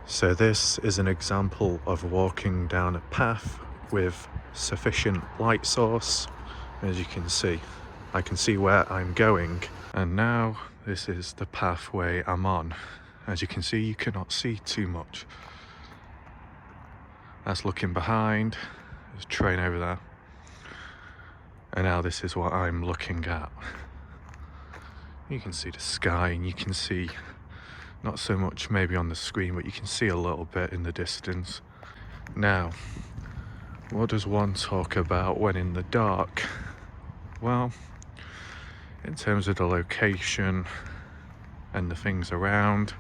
So this is an example of walking down a path with sufficient light source. As you can see, I can see where I'm going, and now this is the pathway I'm on. As you can see, you cannot see too much. That's looking behind, there's a train over there, and now this is what I'm looking at. You can see the sky, and you can see not so much maybe on the screen, but you can see a little bit in the distance. Now, what does one talk about when in the dark? Well, in terms of the location and the things around,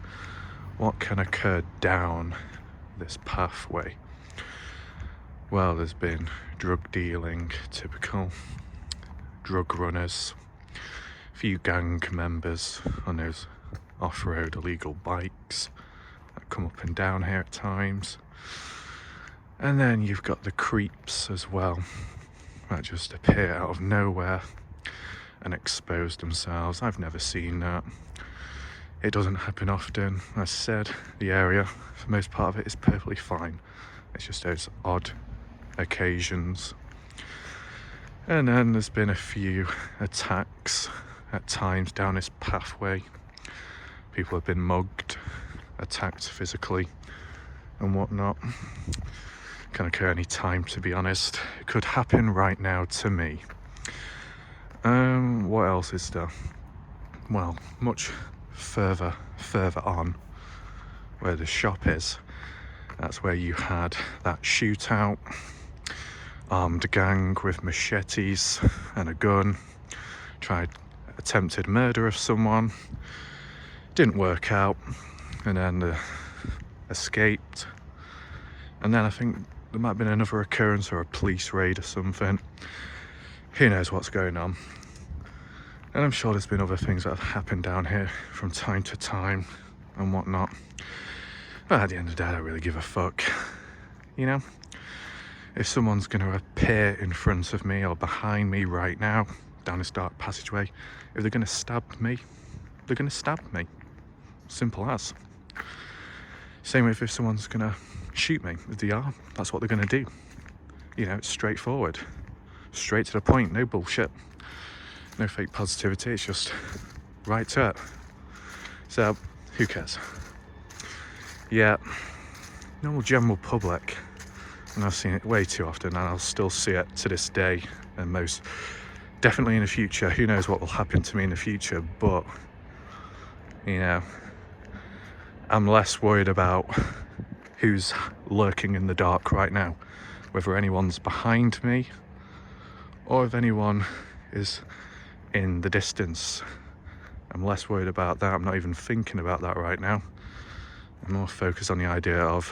what can occur down this pathway? Well, there's been drug dealing, typical, drug runners, a few gang members on those off-road illegal bikes that come up and down here at times. And then you've got the creeps as well that just appear out of nowhere and expose themselves. I've never seen that. It doesn't happen often. As I said, the area, for most part of it, is perfectly fine. It's just those odd occasions. And then there's been a few attacks at times down this pathway. People have been mugged, attacked physically and whatnot. Can occur any time, to be honest. It could happen right now to me. What else is there? Well, much further on where the shop is, that's where you had that shootout, armed gang with machetes and a gun, attempted murder of someone, didn't work out, and then escaped. And then I think there might have been another occurrence or a police raid or something. Who knows what's going on. And I'm sure there's been other things that have happened down here from time to time and whatnot. But at the end of the day, I don't really give a fuck. You know? If someone's going to appear in front of me or behind me right now, down this dark passageway, if they're going to stab me, they're going to stab me. Simple as. Same with if someone's going to shoot me with the arm, that's what they're going to do. You know, it's straightforward. Straight to the point, no bullshit. No fake positivity, it's just right to it. So, who cares? Yeah, normal general public, and I've seen it way too often, and I'll still see it to this day, and most definitely in the future. Who knows what will happen to me in the future, but, you know, I'm less worried about who's lurking in the dark right now, whether anyone's behind me or if anyone is in the distance. I'm less worried about that. I'm not even thinking about that right now. I'm more focused on the idea of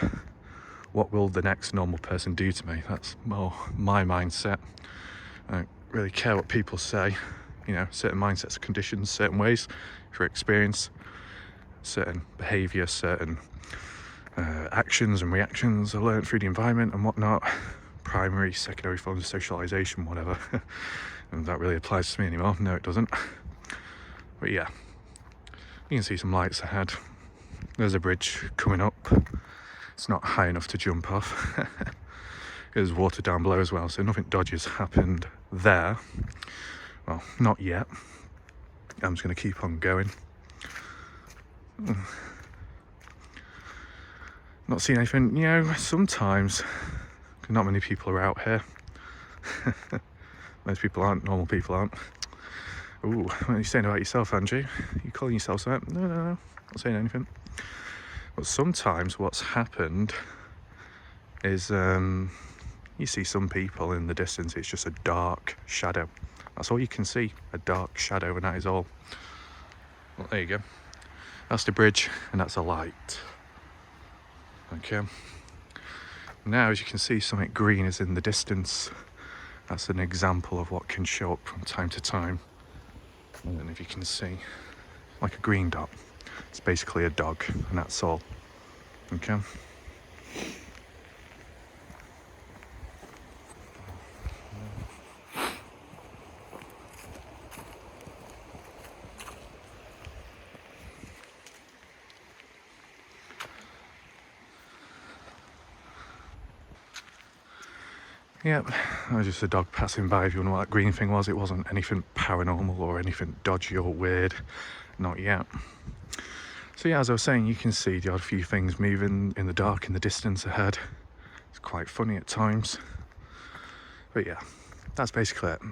what will the next normal person do to me. That's more my mindset. I don't really care what people say. You know, certain mindsets, conditions, certain ways for experience, certain behaviour, certain actions and reactions I learned through the environment and whatnot. Primary, secondary forms of socialisation, whatever. And that really applies to me anymore. No, it doesn't. But yeah, you can see some lights ahead. There's a bridge coming up. It's not high enough to jump off. There's water down below as well, so nothing dodgy has happened there. Well, not yet. I'm just going to keep on going. Not seeing anything. You know, sometimes not many people are out here. Most people aren't. Normal people aren't. Ooh, what are you saying about yourself, Andrew? You calling yourself something? No, not saying anything. But sometimes what's happened is you see some people in the distance, it's just a dark shadow. That's all you can see, a dark shadow, and that is all. Well, there you go. That's the bridge, and that's a light. Okay. Now, as you can see, something green is in the distance. That's an example of what can show up from time to time. And if you can see, like a green dot, it's basically a dog, and that's all. Okay. Yep, that was just a dog passing by. If you wonder what that green thing was, it wasn't anything paranormal or anything dodgy or weird. Not yet. So yeah, as I was saying, you can see the odd few things moving in the dark in the distance ahead. It's quite funny at times. But yeah, that's basically it.